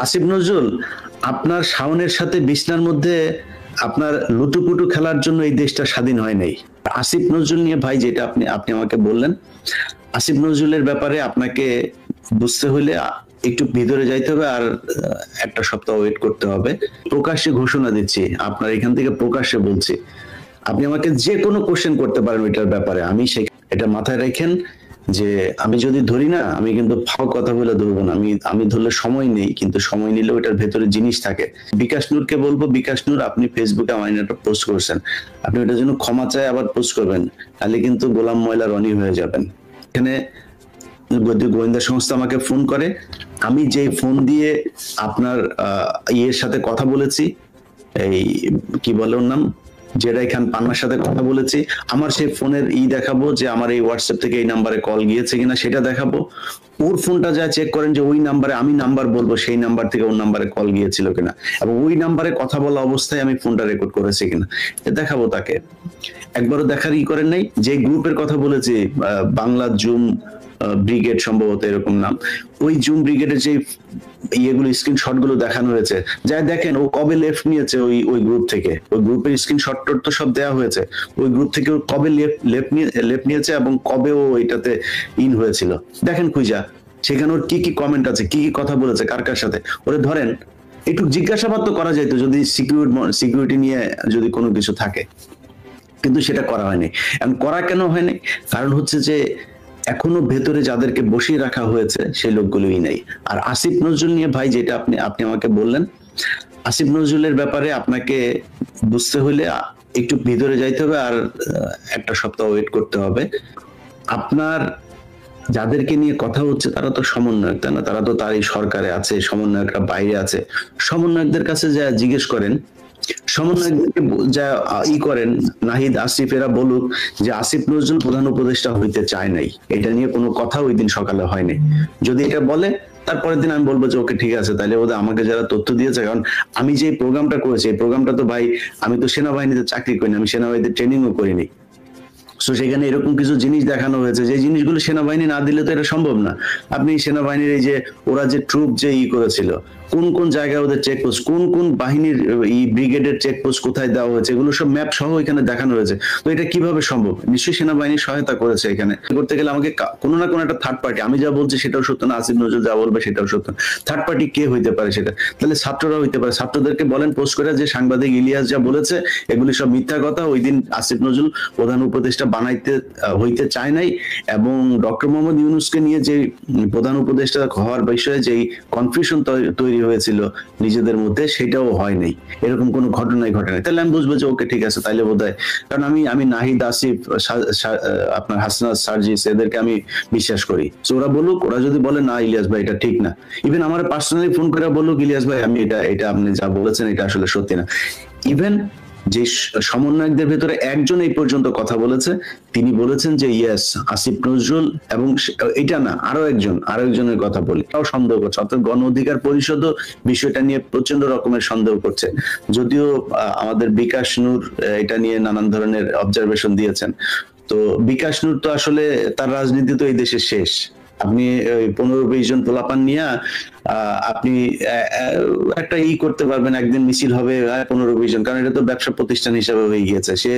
আসিফ নজরুল, আপনার শাওনের সাথে বিছনার মধ্যে আপনার লুটুপুটু খেলার জন্য এই দেশটা স্বাধীন হয় নাই। আসিফ নজরুল নিয়ে ভাই যেটা আপনি আপনি আমাকে বললেন, আসিফ নজরুলের ব্যাপারে আপনাকে বুঝতে হলে একটু ভিতরে যাইতে হবে, আর একটা সপ্তাহ ওয়েট করতে হবে। প্রকাশ্যে ঘোষণা দিচ্ছি, আপনার এখান থেকে প্রকাশ্যে বলছি, আপনি আমাকে যে কোনো কোশ্চেন করতে পারেন এটার ব্যাপারে। আমি এটা মাথায় রাখেন যে আমি যদি ধরি না, আমি কিন্তু ফাও কথা বলে ধরবো না। আমি ধরলে সময় নেই, কিন্তু সময় নিলে ওটার ভেতরে জিনিস থাকে। বিকাশ নূরকে বলবো, বিকাশ নূর আপনি ফেসবুকে আমার একটা পোস্ট করছেন, আপনি ওটার জন্য ক্ষমা চাই আবার পোস্ট করবেন, তাহলে কিন্তু গোলাম ময়লা রনি হয়ে যাবেন। এখানে গোয়েন্দা সংস্থা আমাকে ফোন করে, আমি যে ফোন দিয়ে আপনার ইয়ের সাথে কথা বলেছি, এই কি বলে ওর নাম, জেরাই খান পান্নার সাথে কথা বলেছি, আমার সেই ফোনের দেখাবো যে আমার এই হোয়াটসঅ্যাপ থেকে এই নাম্বারে কল গিয়েছে কিনা সেটা দেখাবো। ওর ফোনটা যা চেক করেন যে ওই নাম্বারে, আমি নাম্বার বলবো সেই নাম্বার থেকে ওর নাম্বারে কল গিয়েছিল কিনা, এবং ওই নাম্বারে কথা বলা অবস্থায় আমি ফোনটা রেকর্ড করেছি কিনা দেখাবো তাকে। একবারও দেখার করেন নাই। যে গ্রুপের কথা বলেছি, বাংলা জুম ব্রিগেড সম্ভবত এরকম নাম, ওই জুম ব্রিগেডের যে ইয়েগুলো স্ক্রিনশট গুলো দেখানো হয়েছে, যা দেখেন ও কবে লেফট নিয়েছে ওই গ্রুপ থেকে, ওই গ্রুপের স্ক্রিনশট তো সব দেওয়া হয়েছে, ওই গ্রুপ থেকে ও কবে লেফট নিয়েছে এবং কবে ও এটাতে ইন হয়েছিল দেখেন খুঁজা। সেখানে ওর কি কি কমেন্ট আছে, কি কি কথা বলেছে, কার কার সাথে। ওরে ধরেন, একটু জিজ্ঞাসাবাদ তো করা যাইতো যদি সিকিউরিটি নিয়ে যদি কোনো কিছু থাকে, কিন্তু সেটা করা হয়নি। এখন করা কেন হয়নি? কারণ হচ্ছে যে এখনো ভেতরে যাদেরকে বসিয়ে রাখা হয়েছে সেই লোকগুলোই নাই। আর আসিফ নজরুল নিয়ে ভাই যেটা আপনি আপনি আমাকে বললেন, আসিফ নজরুলের ব্যাপারে আপনাকে বুঝতে হলে একটু ভিতরে যাইতে হবে, আর একটা সপ্তাহ ওয়েট করতে হবে। আপনার যাদেরকে নিয়ে কথা হচ্ছে তারা তো সমন্বয়ক, তাই না? তারা তো তার এই সরকারে আছে, সমন্বয়করা বাইরে আছে। সমন্বয়কদের কাছে যা জিজ্ঞেস করেন, সমন্বয়কদেরকে যা করেন, নাহিদ আসিফ এরা বলুক যে আসিফ নজরুল প্রধান উপদেষ্টা হইতে চায় নাই, এটা নিয়ে কোনো কথা ওই দিন সকালে হয়নি। যদি এটা বলে, তারপরের দিন আমি বলবো যে ওকে ঠিক আছে, তাহলে ওদের আমাকে যারা তথ্য দিয়েছে, কারণ আমি যে প্রোগ্রামটা করেছি, এই প্রোগ্রামটা তো ভাই আমি তো সেনাবাহিনীতে চাকরি করিনি, আমি সেনাবাহিনীতে ট্রেনিংও করিনি। সো সেখানে এরকম কিছু জিনিস দেখানো হয়েছে যে জিনিসগুলো সেনাবাহিনী না দিলে তো এটা সম্ভব না। আপনি সেনাবাহিনীর এই যে ওরা যে ট্রুপ যে করেছিল, কোন কোন জায়গায় ওদের চেকপোস্ট, কোন কোন বাহিনীর ব্রিগেডের চেকপোস্ট কোথায় দেওয়া হয়েছে, এগুলো সব ম্যাপ সহ এখানে দেখানো হয়েছে। তো এটা কিভাবে সম্ভব? নিশ্চয়ই সেনাবাহিনী সহায়তা করেছে। এখানে করতে গেলে আমাকে কোনো না কোনো একটা থার্ড পার্টি, আমি যা বলছি সেটাও সত্য না, আসিফ নজরুল যা বলবে সেটাও সত্য, থার্ড পার্টি কে হইতে পারে সেটা? তাহলে ছাত্ররা হইতে পারে। ছাত্রদেরকে বলেন পোস্ট করে যে সাংবাদিক ইলিয়াস যা বলেছে এগুলি সব মিথ্যা কথা, ওই দিন আসিফ নজরুল প্রধান উপদেষ্টা হইতে চায় নাই, এবং ডক্টর মোহাম্মদ ইউনূসকে নিয়ে যে প্রধান উপদেষ্টা হওয়ার বিষয়ে যে কনফিউশন তৈরি হয়েছিল নিজেদের মধ্যে, সেটাও হয় নাই, এরকম কোনো ঘটনাই ঘটে নাই। তাহলে আমি বুঝবো যে ওকে ঠিক আছে, তাইলে বোধহয়। কারণ আমি নাহিদ আসিফ, আপনার হাসনাত সার্জিস, এদেরকে আমি বিশ্বাস করি। তো ওরা বলুক, ওরা যদি বলে না ইলিয়াস ভাই এটা ঠিক না, ইভেন আমার পার্সোনালি ফোন করে বলুক ইলিয়াস ভাই আমি এটা আপনি যা বলেছেন এটা আসলে সত্যি না। ইভেন যে সমন্বয়কদের ভেতরে একজন এই পর্যন্ত কথা বলেছে, তিনি বলেছেন যে ইয়েস আসিফ নজরুল, এবং এটা না আরো একজনের কথা বলি, তাও সন্দেহ করছে। অর্থাৎ গণ অধিকার পরিষদও বিষয়টা নিয়ে প্রচন্ড রকমের সন্দেহ করছে। যদিও আমাদের বিকাশ নূর এটা নিয়ে নানান ধরনের অবজারভেশন দিয়েছেন। তো বিকাশ নূর তো আসলে তার রাজনীতি তো এই দেশে শেষ। আপনি 15-20 জন পোলাপান নিয়ে আপনি একটা করতে পারবেন, একদিন মিছিল হবে 15-20 জন, কারণ এটা তো ব্যবসা প্রতিষ্ঠান হিসেবে হয়ে গিয়েছে। সে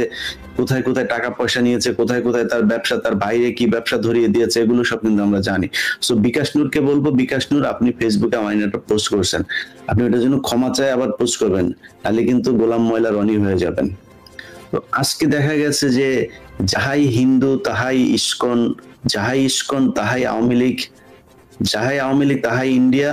কোথায় কোথায় টাকা পয়সা নিয়েছে, কোথায় কোথায় তার ব্যবসা, তার বাইরে কি ব্যবসা ধরিয়ে দিয়েছে, এগুলো সব কিন্তু আমরা জানি। সো বিকাশ নূরকে বলবো, বিকাশ নূর আপনি ফেসবুকে আমার একটা পোস্ট করছেন, আপনি ওটার জন্য ক্ষমা চাই আবার পোস্ট করবেন, তাহলে কিন্তু গোলাম ময়লা রনি হয়ে যাবেন। তো আজকে দেখা গেছে যে যাহাই হিন্দু তাহাই ইসকন, যাহাই ইসকন তাহাই আওয়ামী লীগ, যাহাই আওয়ামী লীগ তাহাই ইন্ডিয়া,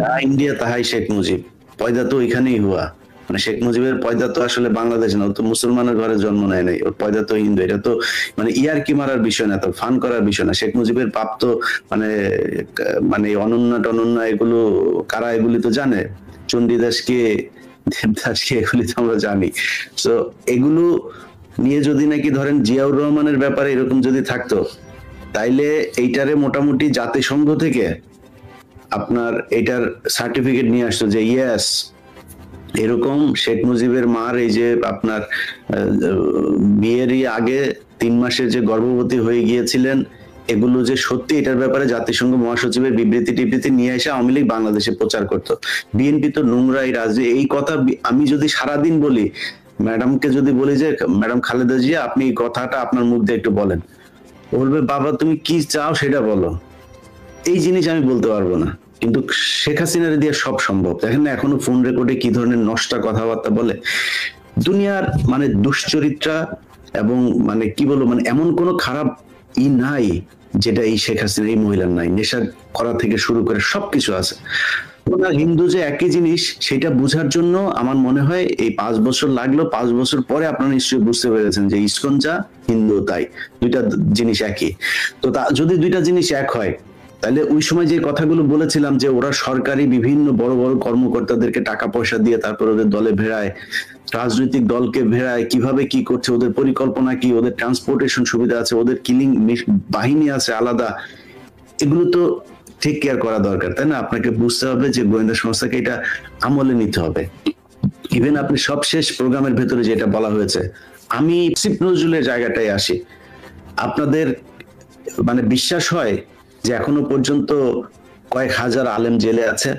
যাহা ইন্ডিয়া তাহাই শেখ মুজিব। পয়দা তো ওইখানেই হুয়া। মানে শেখ মুজিবের পয়দা তো আসলে বাংলাদেশ না, ও তো মুসলমানের ঘরে জন্ম নেয় নাই, ওর পয়দা তো হিন্দু। এটা তো মানে ইয়ারকি মারার বিষয় না, তো ফান করার বিষয় না। শেখ মুজিবের পাপ তো মানে মানে অনন্যা টনন্যা এগুলো কারা, এগুলি তো জানে, চণ্ডীদাসকে, দেবদাসকে, এগুলি তো আমরা জানি। তো এগুলো নিয়ে যদি নাকি ধরেন জিয়াউর রহমানের ব্যাপারে এরকম যদি থাকতো, তাইলে এইটারে মোটামুটি জাতিসংঘ থেকে আপনার এটার সার্টিফিকেট নিয়ে আসতো যে ইয়েস এরকম শেখ মুজিবের মার এই যে আপনার বিয়েরই আগে 3 মাসের যে গর্ভবতী হয়ে গিয়েছিলেন, এগুলো যে সত্যি এটার ব্যাপারে জাতিসংঘ মহাসচিবের বিবৃতি টিবৃতি নিয়ে এসে আওয়ামী লীগ বাংলাদেশে প্রচার করতো। বিএনপি তো নোংরা এই রাজনীতি, এই কথা আমি যদি সারাদিন বলি, ম্যাডামকে যদি বলি যে ম্যাডাম খালেদা জিয়া আপনি এই কথাটা আপনার মুখ দিয়ে একটু বলেন, বলবে বাবা তুমি কি চাও সেটা বলো, এই জিনিস আমি বলতে পারবো না। কিন্তু শেখ হাসিনার দিয়ে সব সম্ভব। দেখেন না এখনো ফোন রেকর্ডে কি ধরনের নষ্টা কথাবার্তা বলে। দুনিয়ার মানে দুশ্চরিত্রা এবং মানে কি বলবো, মানে এমন কোনো খারাপ নাই যেটা এই শেখ হাসিনা এই মহিলার নাই। নেশা করা থেকে শুরু করে সবকিছু আছে। ওনার হিন্দু যে একই জিনিস সেটা বোঝার জন্য আমার মনে হয় এই 5 বছর লাগলো। 5 বছর পরে আপনারা নিশ্চয়ই বুঝতে পেরেছেন যে ইসকন যা হিন্দু তাই, দুইটা জিনিস একই। তো যদি দুইটা জিনিস এক হয় তাহলে ওই সময় যে কথাগুলো বলেছিলাম যে ওরা সরকারি বিভিন্ন বড় বড় কর্মকর্তাদেরকে টাকা পয়সা দিয়ে তারপর ওদের দলে ভেড়ায়, রাজনৈতিক দলকে ভেড়ায়, কিভাবে কি করছে, ওদের পরিকল্পনা কি, ওদের ট্রান্সপোর্টেশন সুবিধা আছে, ওদের কিলিং বাহিনী আছে আলাদা, এগুলো তো টেক কেয়ার করা দরকার, তাই না? আপনাকে বুঝতে হবে যে গোয়েন্দা সংস্থাকে এটা আমলে নিতে হবে। ইভেন আপনি সবশেষ প্রোগ্রামের ভেতরে যেটা বলা হয়েছে, আমি আসিফ নজরুলের জায়গাটায় আসি। আপনাদের মানে বিশ্বাস হয় যে এখনো পর্যন্ত কয়েক হাজার আলেম জেলে আছে?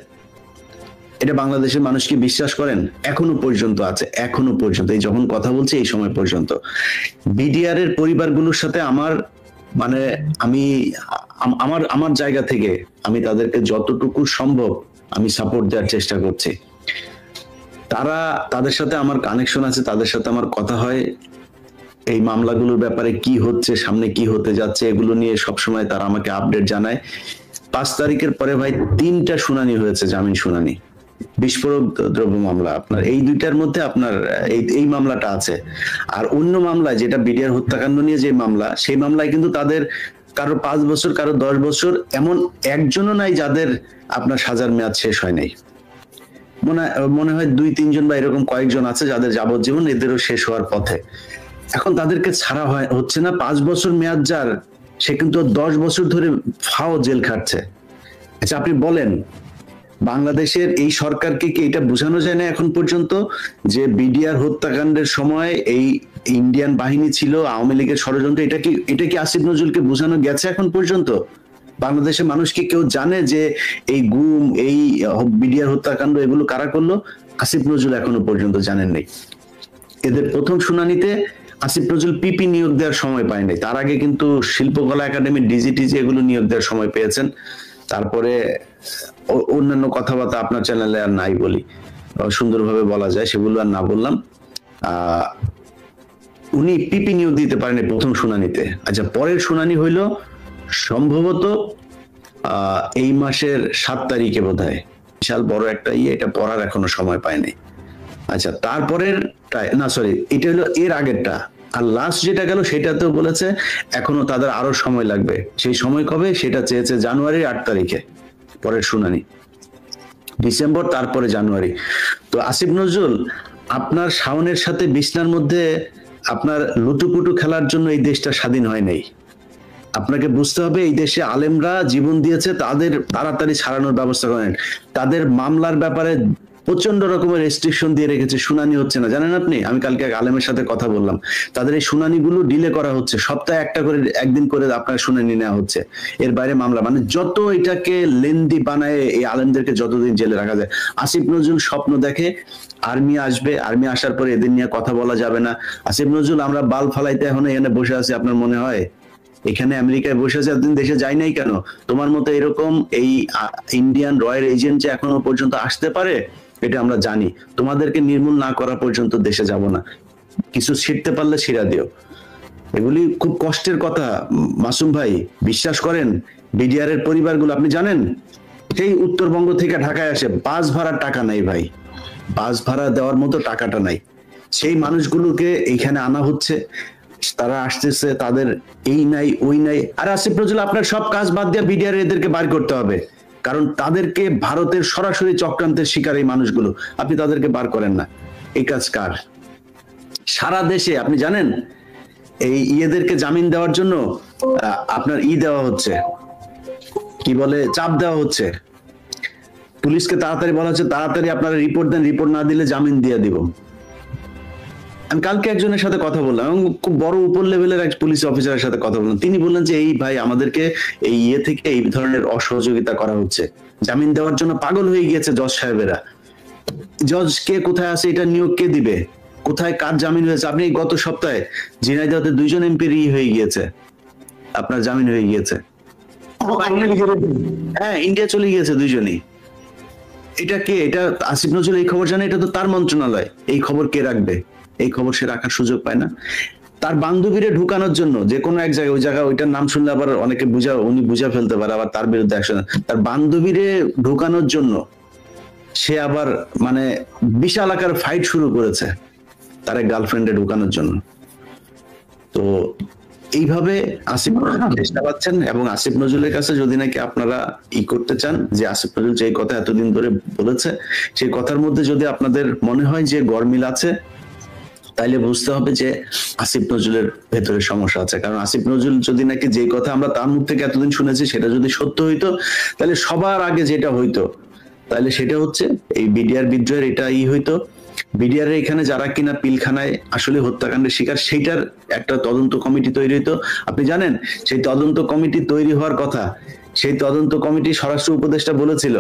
এটা বাংলাদেশের মানুষ কি বিশ্বাস করেন? এখনো পর্যন্ত আছে, এখনো পর্যন্ত, এই যখন কথা বলছি এই সময় পর্যন্ত। বিডিআর এর পরিবারগুলোর সাথে আমার মানে আমি আমার জায়গা থেকে আমি তাদেরকে যতটুকু সম্ভব আমি সাপোর্ট দেওয়ার চেষ্টা করছি। তাদের সাথে আমার কানেকশন আছে, তাদের সাথে আমার কথা হয়, এই মামলাগুলোর ব্যাপারে কি হচ্ছে, সামনে কি হতে যাচ্ছে, এগুলো নিয়ে সবসময় তারা আমাকে আপডেট জানায়। 5 তারিখের পরে ভাই 3টা শুনানি হয়েছে, জামিন শুনানি। বিস্ফোরক দ্রব্য মামলা আপনার এই দুইটার মধ্যে আপনার এই মামলাটা আছে। আর অন্য মামলায় যেটা বিডিআর হত্যাকাণ্ড নিয়ে যে মামলা, সেই মামলায় কিন্তু তাদের কারো 5 বছর, কারো 10 বছর, এমন একজনও নাই যাদের আপনার সাজার মেয়াদ শেষ হয় নাই। মনে হয় 2-3 জন বা এরকম কয়েকজন আছে যাদের যাবজ্জীবন এদেরও শেষ হওয়ার পথে। এখন তাদেরকে ছাড়া হচ্ছে না। 5 বছর মেয়াদ যার, সে কিন্তু 10 বছর ধরে ফাও জেল খাটছে। আচ্ছা আপনি বলেন বাংলাদেশের এই সরকারকে কি এটা বোঝানো যায় না এখন পর্যন্ত যে বিডিআর হত্যাকাণ্ডের সময় এই ইন্ডিয়ান বাহিনী ছিল, আওয়ামী লীগের ষড়যন্ত্র? এটা কি আসিফ নজরুলকে বোঝানো গেছে এখন পর্যন্ত? বাংলাদেশের মানুষ কি কেউ জানে যে এই গুম, এই বিডিআর হত্যাকাণ্ড এগুলো কারা করলো? আসিফ নজরুল এখনো পর্যন্ত জানেন নাই। এদের প্রথম শুনানিতে আসিফ নজরুল পিপি নিয়োগ দেওয়ার সময় পায় নাই, তার আগে কিন্তু শিল্পকলা একাডেমি, ডিজিটিজি এগুলো নিয়োগ দেওয়ার সময় পেয়েছেন। তারপরে অন্যান্য কথাবার্তা আপনার চ্যানেলে আর নাই বলি, সুন্দরভাবে বলা যায়, সেগুলো আর না বললাম। উনি পিপি নিয়োগ দিতে পারেন প্রথম শুনানিতে। আচ্ছা পরের শুনানি হইল সম্ভবত এই মাসের 7 তারিখে বোধহয়। বিশাল বড় একটা এটা পড়ার এখনো সময় পায়নি। আচ্ছা তারপরের না সরি, এটা হলো এর আগেরটা। আর লাস্ট যেটা গেল সেটাতেও বলেছে এখনো তাদের আরো সময় লাগবে। সেই সময় কবে? সেটা চেয়েছে জানুয়ারির 8 তারিখে পরের শুনানি, ডিসেম্বর তারপরে জানুয়ারি। তো আসিফ নজরুল আপনার শাওনের সাথে বিছনার মধ্যে আপনার লুটুপুটু খেলার জন্য এই দেশটা স্বাধীন হয় নাই। আপনাকে বুঝতে হবে এই দেশে আলেমরা জীবন দিয়েছে, তাদের তাড়াতাড়ি ছাড়ানোর ব্যবস্থা করেন। তাদের মামলার ব্যাপারে প্রচন্ড রকমের রেস্ট্রিকশন দিয়ে রেখেছে, শুনানি হচ্ছে না। জানেন আপনি, আমি কালকে এক আলেমের সাথে কথা বললাম, তাদের এই শুনানিগুলো ডিলে করা হচ্ছে, সপ্তাহে একটা করে, একদিন করে আপনার শুনানি নেওয়া হচ্ছে, এর বাইরে মামলা। মানে যত এটাকে লেন্দি বানায় এই আলেমদেরকে যতদিন জেলে রাখা যায়। আসিফ নজরুল স্বপ্ন দেখে আর্মি আসবে, আর্মি আসার পরে এদের নিয়ে কথা বলা যাবে না। আসিফ নজরুল আমরা বাল ফালাইতে এখন এখানে বসে আছি, আপনার মনে হয় এখানে আমেরিকায় বসে আছে, এতদিন দেশে যাই নাই কেন? তোমার মতো এরকম এই ইন্ডিয়ান রয়্যাল এজেন্ট যে এখনো পর্যন্ত আসতে পারে এটা আমরা জানি। তোমাদেরকে নির্মূল না করা পর্যন্ত দেশে যাব না। কিছু ছিঁড়তে পারলে ছিঁড়া দিও। এগুলি খুব কষ্টের কথা মাসুম ভাই, বিশ্বাস করেন। বিডিআর এর পরিবারগুলো আপনি জানেন, সেই উত্তরবঙ্গ থেকে ঢাকায় আসে, বাস ভাড়ার টাকা নাই ভাই, বাস ভাড়া দেওয়ার মতো টাকাটা নাই। সেই মানুষগুলোকে এইখানে আনা হচ্ছে, তারা আসতেছে, তাদের এই নাই ওই নাই। আর আসিফ নজরুল আপনার সব কাজ বাদ দিয়ে বিডিআর এদেরকে বার করতে হবে, কারণ তাদেরকে ভারতের সরাসরি চক্রান্তের শিকার এই মানুষগুলো, আপনি তাদেরকে বার করেন না। এই কাজ কার? সারা দেশে আপনি জানেন এই ইয়েদেরকে জামিন দেওয়ার জন্য আপনার দেওয়া হচ্ছে, কি বলে, চাপ দেওয়া হচ্ছে। পুলিশকে তাড়াতাড়ি বলা হচ্ছে তাড়াতাড়ি আপনারা রিপোর্ট দেন, রিপোর্ট না দিলে জামিন দিয়ে দিব। আমি কালকে একজনের সাথে কথা বললাম এবং খুব বড় উপর লেভেলের এক পুলিশ অফিসারের সাথে কথা বললাম, তিনি বললেন যে এই ভাই আমাদেরকে এই থেকে এই ধরনের অসহযোগিতা করা হচ্ছে, জামিন দেওয়ার জন্য পাগল হয়ে গিয়েছে জজ সাহেবেরা। জজ কে কোথায় আছে, এটা নিয়োগ কে দিবে, কোথায় কার জামিন হয়েছে? আপনি গত সপ্তাহে ঝিনাইদহতে 2 জন এমপির হয়ে গিয়েছে, আপনার জামিন হয়ে গিয়েছে। হ্যাঁ, ইন্ডিয়া চলে গিয়েছে 2 জনই। এটা কে? এটা আসিফ নজরুল এই খবর জানে? এটা তো তার মন্ত্রণালয়, এই খবর কে রাখবে? এই খবর সে রাখার সুযোগ পায় না। তার বান্ধবীরে ঢুকানোর জন্য যে কোনো এক জায়গায়, ওই জায়গায় ওইটার নাম শুনলে আবার অনেকে উনি বুঝা ফেলতে পারে, আবার তার বিরুদ্ধে অ্যাকশন। তার বান্ধবীরে ঢুকানোর জন্য সে আবার মানে বিশাল আকার ফাইট শুরু করেছে তার গার্লফ্রেন্ডে ঢুকানোর জন্য। তো এইভাবে আসিফ নজরুল চেষ্টা পাচ্ছেন, এবং আসিফ নজরুলের কাছে যদি নাকি আপনারা করতে চান যে আসিফ নজরুল যে কথা এতদিন ধরে বলেছে, সেই কথার মধ্যে যদি আপনাদের মনে হয় যে গরমিল আছে, তাইলে বুঝতে হবে যে আসিফ নজরুলের ভেতরে সমস্যা আছে। কারণ আসিফ নজরুল যদি নাকি যে কথা আমরা তার মুখ থেকে এতদিন শুনেছি সেটা যদি সত্য হইতো, তাহলে সবার আগে যেটা হইতো তাহলে সেটা হচ্ছে এই বিডিআর বিদ্রোহের এটাই হইতো। বিডিআর এখানে যারা কিনা পিলখানায় আসলে হত্যাকাণ্ডের শিকার, সেইটার একটা তদন্ত কমিটি তৈরি হইতো। আপনি জানেন সেই তদন্ত কমিটি তৈরি হওয়ার কথা, সেই তদন্ত কমিটি স্বরাষ্ট্র উপদেষ্টা বলেছিল